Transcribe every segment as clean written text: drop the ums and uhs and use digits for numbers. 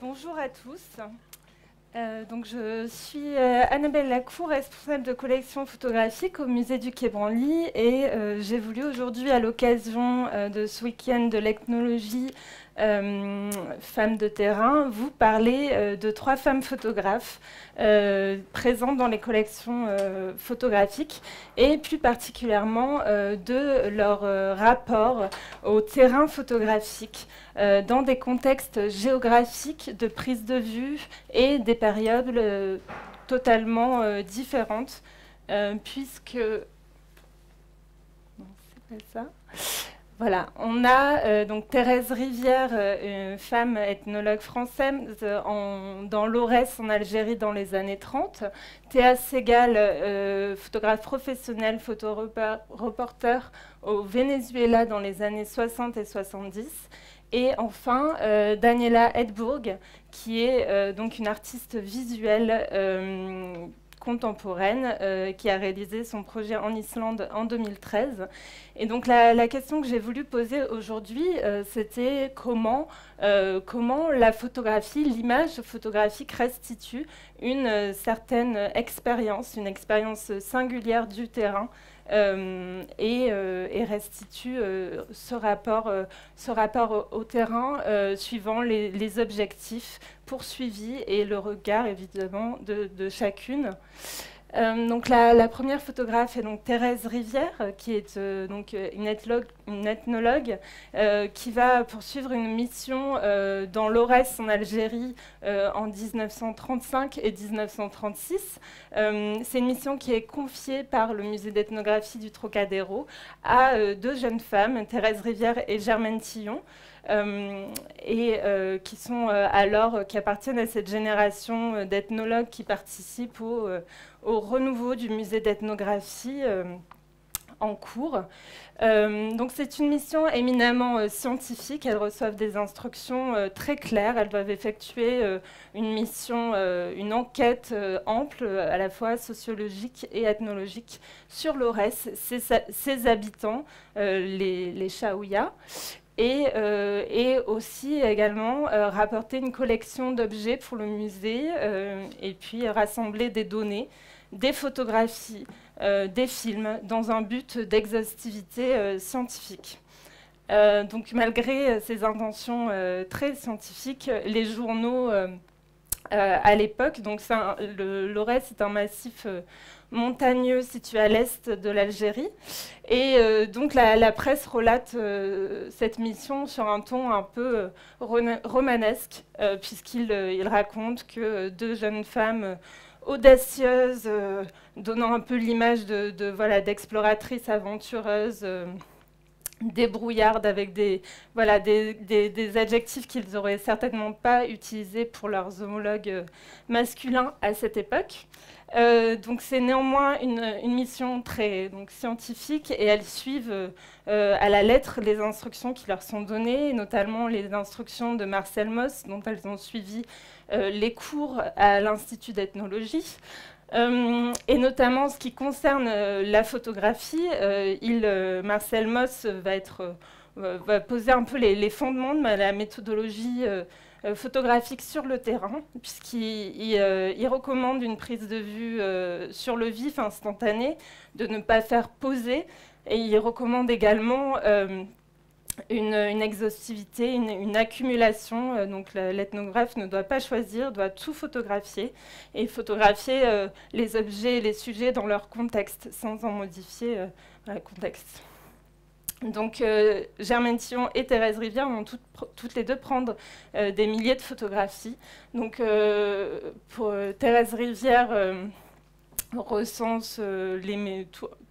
Bonjour à tous. Donc je suis Annabelle Lacour, responsable de collection photographique au musée du Quai Branly et j'ai voulu aujourd'hui, à l'occasion de ce week-end de l'ethnologie femmes de terrain, vous parler de 3 femmes photographes présentes dans les collections photographiques et plus particulièrement de leur rapport au terrain photographique dans des contextes géographiques de prise de vue et des périodes totalement différentes, puisque... Non, c'est pas ça. Voilà, on a donc Thérèse Rivière, une femme ethnologue française dans l'Aurès en Algérie dans les années 30. Théa Segal, photographe professionnel, photoreporter au Venezuela dans les années 60 et 70. Et enfin, Daniela Hedburg, qui est donc une artiste visuelle contemporaine qui a réalisé son projet en Islande en 2013. Et donc la question que j'ai voulu poser aujourd'hui, c'était comment la photographie, l'image photographique restitue une certaine expérience, une expérience singulière du terrain et restitue ce rapport au terrain suivant les objectifs poursuivis et le regard évidemment de chacune. Donc la première photographe est donc Thérèse Rivière, qui est donc une ethnologue qui va poursuivre une mission dans l'Aurès en Algérie en 1935 et 1936. C'est une mission qui est confiée par le musée d'ethnographie du Trocadéro à 2 jeunes femmes, Thérèse Rivière et Germaine Tillon. Qui appartiennent à cette génération d'ethnologues qui participent au renouveau du musée d'ethnographie en cours. Donc c'est une mission éminemment scientifique. Elles reçoivent des instructions très claires. Elles doivent effectuer une enquête ample, à la fois sociologique et ethnologique, sur l'Aurès, ses habitants, les Chaouia. Et aussi également rapporter une collection d'objets pour le musée et puis rassembler des données, des photographies, des films dans un but d'exhaustivité scientifique. Donc malgré ces intentions très scientifiques, les journaux à l'époque, donc l'Aurès est un massif montagneux situé à l'est de l'Algérie. Et donc la presse relate cette mission sur un ton un peu romanesque, puisqu'il raconte que 2 jeunes femmes audacieuses, donnant un peu l'image d'exploratrices aventureuses, débrouillardes avec des adjectifs qu'ils n'auraient certainement pas utilisés pour leurs homologues masculins à cette époque. Donc c'est néanmoins une mission très scientifique et elles suivent à la lettre les instructions qui leur sont données, notamment les instructions de Marcel Moss, dont elles ont suivi les cours à l'Institut d'ethnologie. Et notamment, ce qui concerne la photographie, Marcel Moss va poser un peu les fondements de la méthodologie photographique sur le terrain, puisqu'il recommande une prise de vue sur le vif instantané, de ne pas faire poser, et il recommande également une exhaustivité, une accumulation. Donc l'ethnographe ne doit pas choisir, doit tout photographier et photographier les objets et les sujets dans leur contexte, sans en modifier le contexte. Donc Germaine Tillon et Thérèse Rivière vont toutes les deux prendre des milliers de photographies. Donc pour Thérèse Rivière recense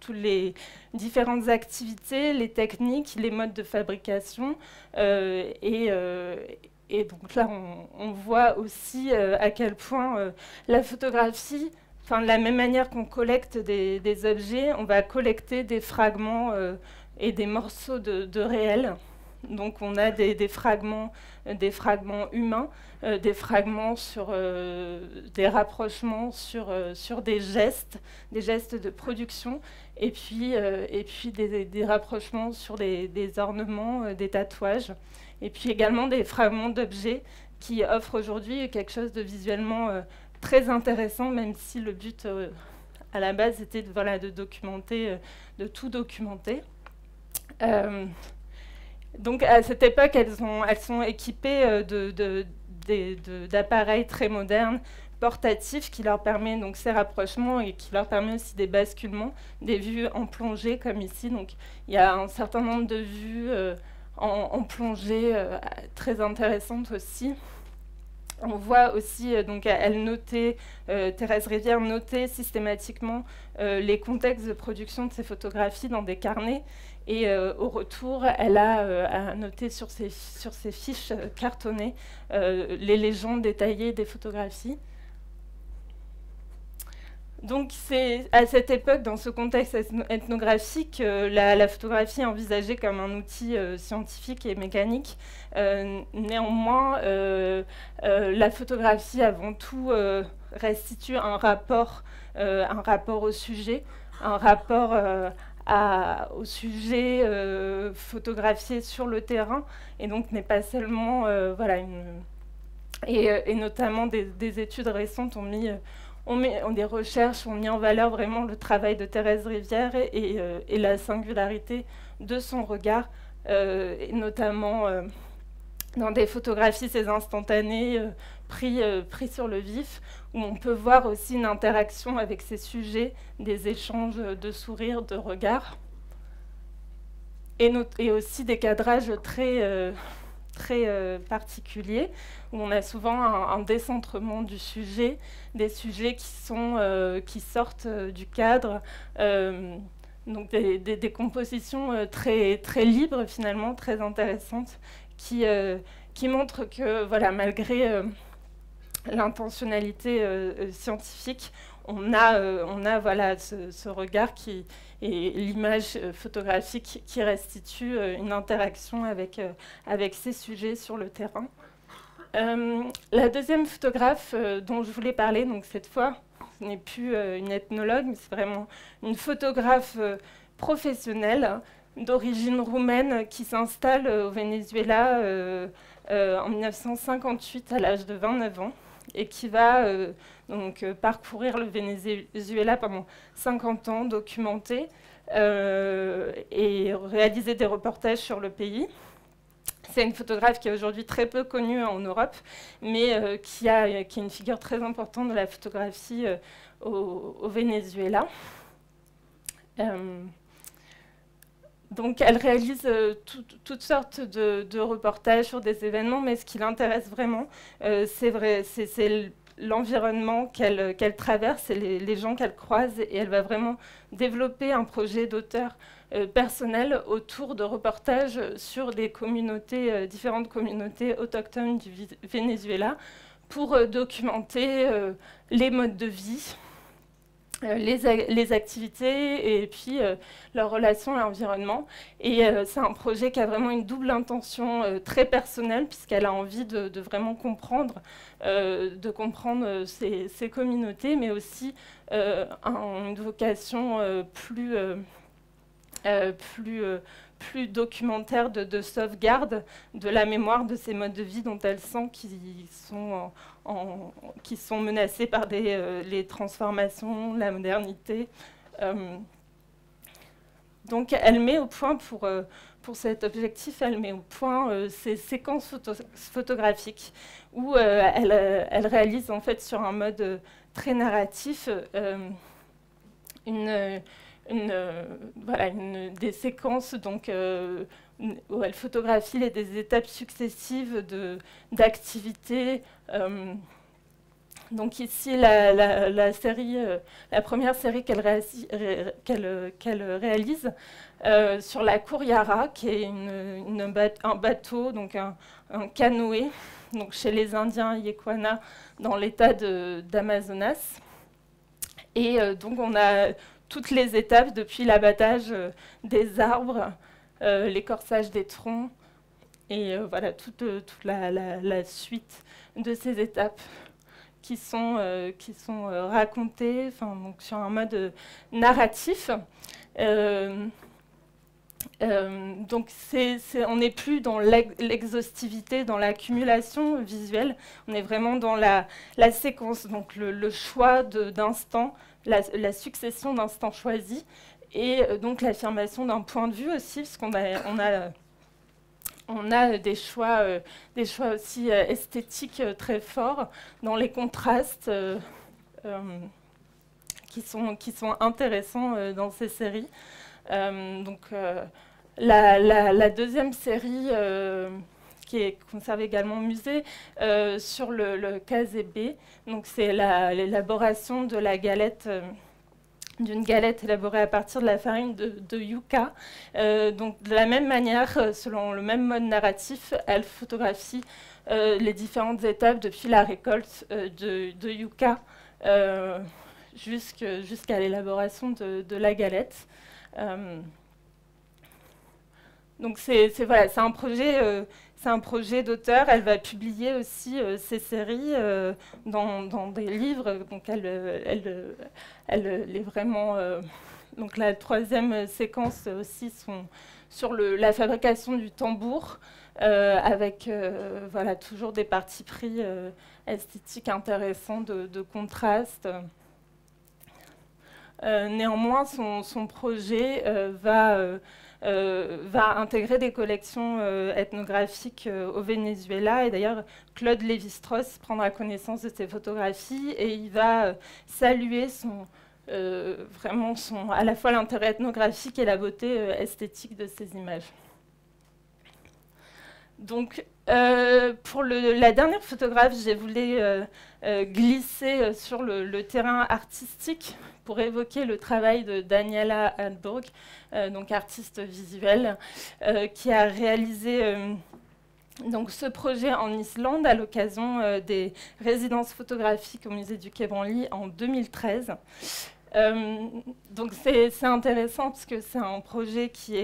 toutes les différentes activités, les techniques, les modes de fabrication. Et donc là, on voit aussi à quel point la photographie, de la même manière qu'on collecte des objets, on va collecter des fragments et des morceaux de réel. Donc on a des fragments humains, des fragments sur des rapprochements sur des gestes de production, et puis des rapprochements sur des ornements, des tatouages, et puis également des fragments d'objets qui offre aujourd'hui quelque chose de visuellement très intéressant, même si le but à la base était de documenter, de tout documenter. Donc à cette époque, elles sont équipées d'appareils très modernes, portatifs, qui leur permet donc ces rapprochements et qui leur permet aussi des basculements, des vues en plongée comme ici. Donc il y a un certain nombre de vues en plongée très intéressantes aussi. On voit aussi, donc, elle notait, Thérèse Rivière notait systématiquement les contextes de production de ses photographies dans des carnets. Et au retour, elle a noté sur ses fiches cartonnées les légendes détaillées des photographies. Donc c'est à cette époque, dans ce contexte ethnographique, la photographie est envisagée comme un outil scientifique et mécanique. Néanmoins, la photographie avant tout restitue un rapport au sujet, un rapport au sujet photographié sur le terrain, et donc n'est pas seulement et notamment des études récentes des recherches ont mis en valeur vraiment le travail de Thérèse Rivière et la singularité de son regard, et notamment dans des photographies, ces instantanés pris sur le vif, où on peut voir aussi une interaction avec ces sujets, des échanges de sourires, de regards, et aussi des cadrages très particuliers, où on a souvent un décentrement du sujet, des sujets qui sortent du cadre, donc des compositions très libres finalement, très intéressantes, qui montrent que malgré l'intentionnalité scientifique, on a ce regard et l'image photographique qui restitue une interaction avec ces sujets sur le terrain. La deuxième photographe dont je voulais parler, donc cette fois, ce n'est plus une ethnologue, mais c'est vraiment une photographe professionnelle d'origine roumaine qui s'installe au Venezuela en 1958 à l'âge de 29 ans et qui va parcourir le Venezuela pendant 50 ans, documenter et réaliser des reportages sur le pays. C'est une photographe qui est aujourd'hui très peu connue en Europe, mais qui est une figure très importante de la photographie au Venezuela. Donc elle réalise toutes sortes de reportages sur des événements, mais ce qui l'intéresse vraiment, c'est l'environnement qu'elle traverse et les gens qu'elle croise, et elle va vraiment développer un projet d'auteur personnel autour de reportages sur des communautés, différentes communautés autochtones du Venezuela, pour documenter les modes de vie, les activités et puis leur relation à l'environnement. Et c'est un projet qui a vraiment une double intention très personnelle, puisqu'elle a envie de vraiment comprendre, ces communautés, mais aussi une vocation plus documentaire de sauvegarde de la mémoire de ces modes de vie dont elle sent qu'ils sont menacés par les transformations, la modernité. Donc elle met au point, pour cet objectif, elle met au point ces séquences photographiques où elle réalise en fait sur un mode très narratif des séquences donc, où elle photographie des étapes successives d'activités. Donc ici, la première série qu'elle réalise sur la Curiara, qui est un bateau, donc un canoë, donc chez les Indiens Yekwana, dans l'état d'Amazonas. Et donc on a toutes les étapes, depuis l'abattage des arbres, l'écorçage des troncs, et voilà toute la suite de ces étapes qui sont racontées donc sur un mode narratif. Donc on n'est plus dans l'exhaustivité, dans l'accumulation visuelle, on est vraiment dans la séquence, donc le choix d'instants, la succession d'instants choisis, et donc l'affirmation d'un point de vue aussi, parce qu'on a des choix aussi esthétiques très forts dans les contrastes qui sont intéressants dans ces séries. La deuxième série qui est conservée également au musée sur le KZB, donc c'est l'élaboration de la galette, d'une galette élaborée à partir de la farine de yucca. Donc de la même manière, selon le même mode narratif, elle photographie les différentes étapes depuis la récolte de yucca jusqu'à l'élaboration de la galette. Donc c'est un projet d'auteur. Elle va publier aussi ces séries dans des livres. Donc elle est vraiment. Donc la troisième séquence aussi sont sur la fabrication du tambour, avec toujours des partis pris esthétiques intéressants de contraste. Néanmoins, son projet va intégrer des collections ethnographiques au Venezuela. Et d'ailleurs, Claude Lévi-Strauss prendra connaissance de ces photographies et il va saluer à la fois l'intérêt ethnographique et la beauté esthétique de ces images. Donc, pour la dernière photographe, j'ai voulu glisser sur le terrain artistique pour évoquer le travail de Daniela Hallborg, donc artiste visuelle, qui a réalisé donc ce projet en Islande à l'occasion des résidences photographiques au musée du Quai Branly en 2013. Donc c'est intéressant parce que c'est un projet qui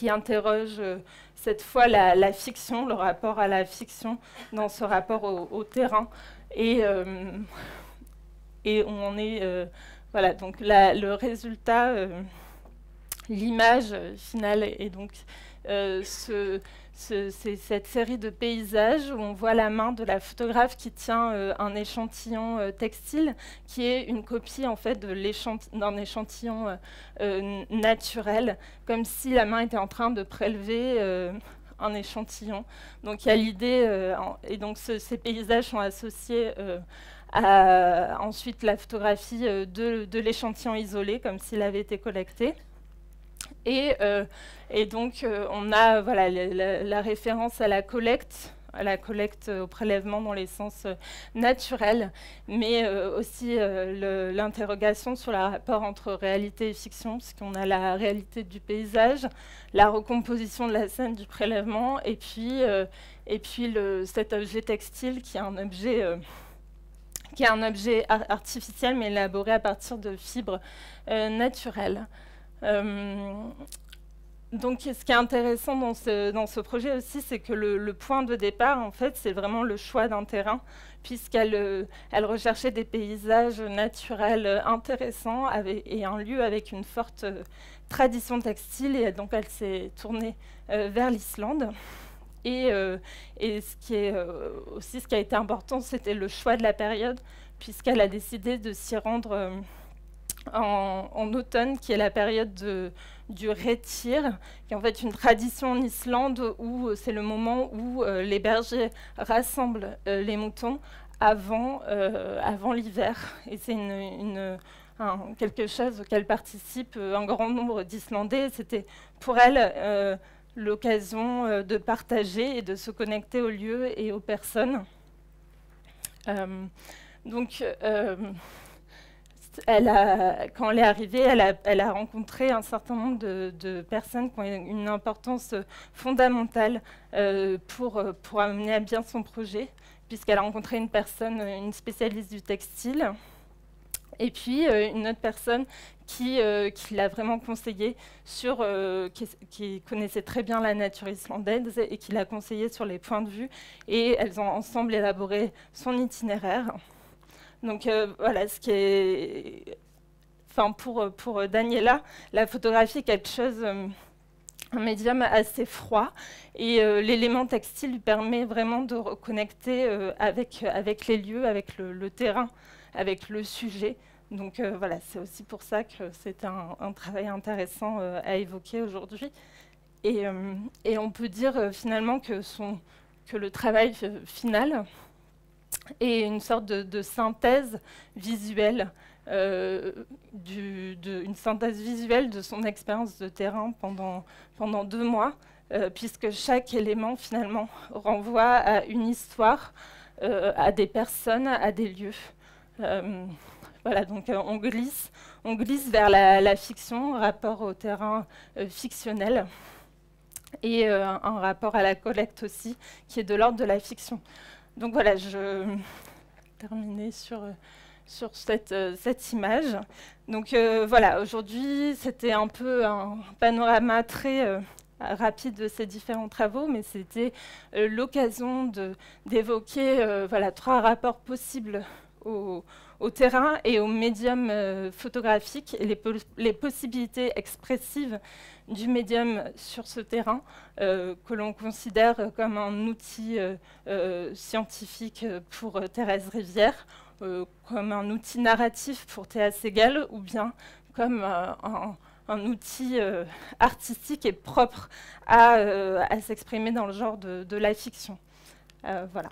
interroge cette fois la fiction, le rapport à la fiction dans ce rapport au terrain. Et on en est... voilà, donc le résultat, l'image finale est donc c'est cette série de paysages où on voit la main de la photographe qui tient un échantillon textile qui est une copie en fait d'un échantillon naturel, comme si la main était en train de prélever un échantillon. Donc il y a l'idée, et donc ces paysages sont associés à ensuite la photographie de l'échantillon isolé, comme s'il avait été collecté. Et donc, on a la référence à la collecte, au prélèvement dans les sens naturels, mais aussi l'interrogation sur le rapport entre réalité et fiction, puisqu'on a la réalité du paysage, la recomposition de la scène du prélèvement, et puis cet objet textile qui est un objet artificiel, mais élaboré à partir de fibres naturelles. Donc, ce qui est intéressant dans ce projet aussi, c'est que le point de départ, en fait, c'est vraiment le choix d'un terrain, puisqu'elle recherchait des paysages naturels intéressants et un lieu avec une forte tradition textile, et donc elle s'est tournée vers l'Islande. Et ce qui a été important, c'était le choix de la période, puisqu'elle a décidé de s'y rendre en automne, qui est la période du rétir, qui est en fait une tradition en Islande où c'est le moment où les bergers rassemblent les moutons avant l'hiver. Et c'est quelque chose auquel participent un grand nombre d'Islandais. C'était pour elle l'occasion de partager et de se connecter aux lieux et aux personnes. Quand elle est arrivée, elle a rencontré un certain nombre de personnes qui ont une importance fondamentale pour amener à bien son projet, puisqu'elle a rencontré une spécialiste du textile, et puis une autre personne qui l'a vraiment conseillée qui connaissait très bien la nature islandaise et qui l'a conseillée sur les points de vue, et elles ont ensemble élaboré son itinéraire. Donc voilà, ce qui est pour Daniela, la photographie est quelque chose, un médium assez froid, et l'élément textile lui permet vraiment de reconnecter avec les lieux, avec le terrain, avec le sujet. Donc voilà, c'est aussi pour ça que c'est un travail intéressant à évoquer aujourd'hui. Et on peut dire finalement que le travail final est une sorte de synthèse visuelle, une synthèse visuelle de son expérience de terrain pendant 2 mois, puisque chaque élément finalement renvoie à une histoire, à des personnes, à des lieux. Voilà, donc on glisse vers la fiction, rapport au terrain fictionnel, et un rapport à la collecte aussi, qui est de l'ordre de la fiction. Donc voilà, je terminais sur cette image. Donc voilà, aujourd'hui, c'était un peu un panorama très rapide de ces différents travaux, mais c'était l'occasion d'évoquer voilà, 3 rapports possibles au terrain et au médium photographique, et les possibilités expressives du médium sur ce terrain, que l'on considère comme un outil scientifique pour Thérèse Rivière, comme un outil narratif pour Théa Segal, ou bien comme un outil artistique et propre à s'exprimer dans le genre de la fiction. Voilà,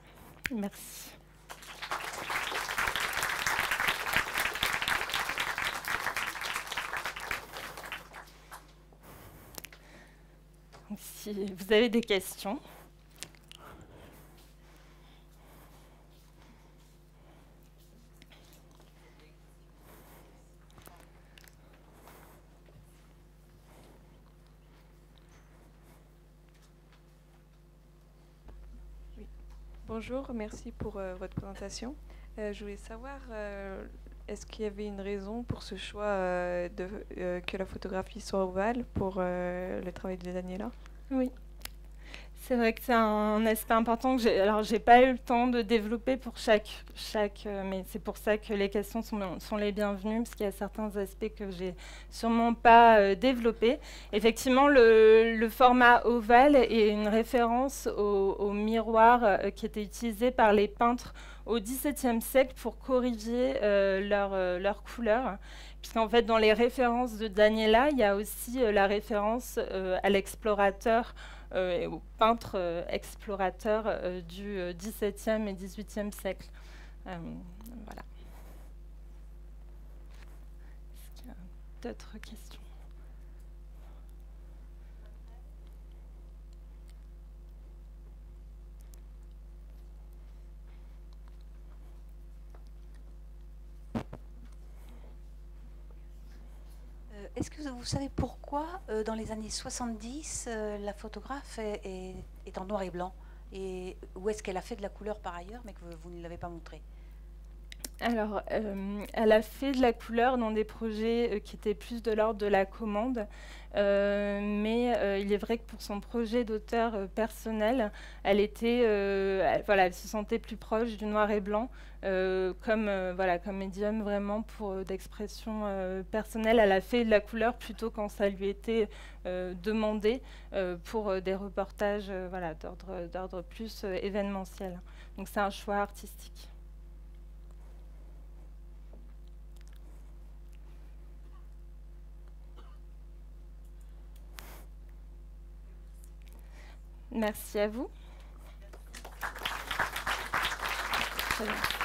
merci. Si vous avez des questions. Oui. Bonjour, merci pour votre présentation. Je voulais savoir, est-ce qu'il y avait une raison pour ce choix que la photographie soit ovale pour le travail de Daniela? Oui, c'est vrai que c'est un aspect important que j'ai pas eu le temps de développer pour chaque mais c'est pour ça que les questions sont les bienvenues, parce qu'il y a certains aspects que j'ai sûrement pas développés. Effectivement, le format ovale est une référence au miroir qui était utilisé par les peintres au XVIIe siècle pour corriger leur couleur. Puisqu'en fait, dans les références de Daniela, il y a aussi la référence à l'explorateur, et au peintre explorateur du XVIIe et XVIIIe siècle. Voilà. Est-ce qu'il y a d'autres questions ? Est-ce que vous savez pourquoi, dans les années 70, la photographe est en noir et blanc? Et où est-ce qu'elle a fait de la couleur par ailleurs, mais que vous ne l'avez pas montré? Alors, elle a fait de la couleur dans des projets qui étaient plus de l'ordre de la commande, mais il est vrai que pour son projet d'auteur personnel, elle se sentait plus proche du noir et blanc, comme médium vraiment d'expression personnelle. Elle a fait de la couleur plutôt quand ça lui était demandé pour des reportages d'ordre plus événementiel. Donc c'est un choix artistique. Merci à vous. Très bien.